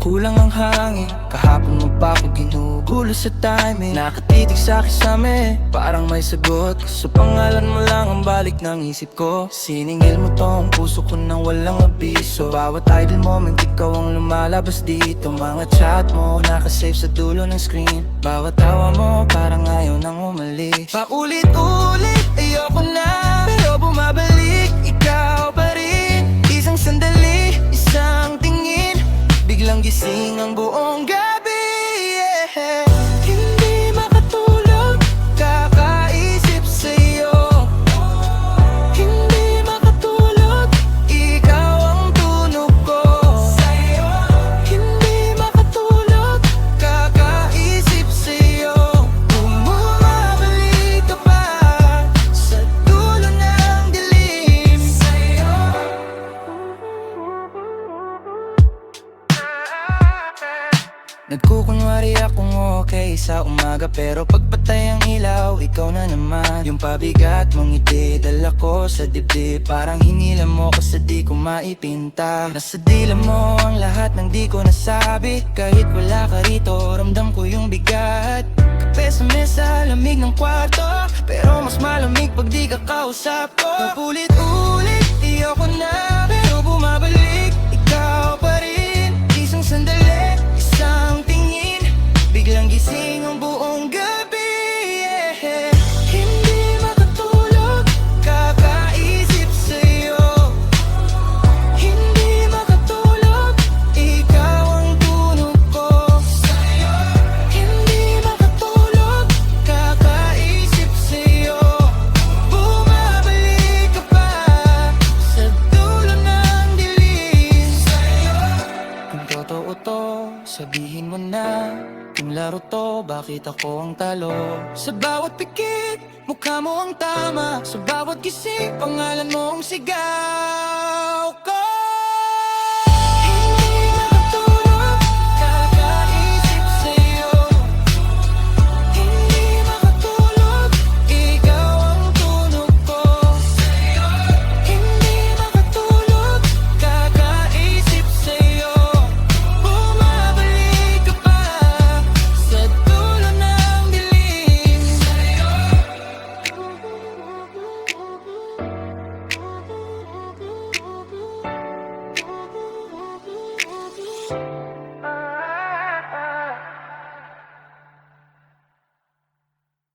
kulang ang hangin. Kahapon mo pa ako ginugulo sa timing. Nakatitig sa'kin sa'min, parang may sagot. Sa pangalan mo lang ang balik ng isip ko. Siningil mo tong puso ko nang walang abiso. Bawat idle moment, ikaw ang lumalabas dito. Mga chat mo, nakasave sa dulo ng screen. Bawat tawa mo, parang ayaw nang umalis. Paulit-ulit, ayoko na, pero bumabalik, ikaw pa rin. Isang sandali, isang tingin, biglang gising ang buong gabi, yeah. Hindi makatulog, kakaisip sa'yo. Hindi makatulog, ikaw ang tunog ko sa'yo. Hindi makatulog, kakaisip sa'yo. Bumabalik ka pa sa dulo ng dilim sa'yo. Nagkukunwari akong okay sa umaga, pero pagpatay ang ilaw, ikaw na naman. Yung pabigat mong ngiti, dala ko sa dibdib. Parang hinila mo ko sa di ko maipinta. Nasa dila mo ang lahat ng di ko nasabi. Kahit wala ka rito, ramdam ko yung bigat. Kape sa mesa, lamig ng kwarto, pero mas malamig pag di ka kausap ko. Paulit-ulit, ayoko na, pero bumabalik, ikaw pa rin. Isang sandali, isang tingin, biglang gising ang buong gabi, yeah. Hindi makatulog, kakaisip sa'yo. Hindi makatulog, ikaw ang tunog ko sa'yo. Hindi makatulog, kakaisip sa'yo. Bumabalik ka pa sa dulo ng dilim sa'yo. Kung totoo to, sabihin mo na. Kung laro to, bakit ako ang talo? Sa bawat pikit, mukha mo ang tama. Sa bawat gising, pangalan mo ang sigaw.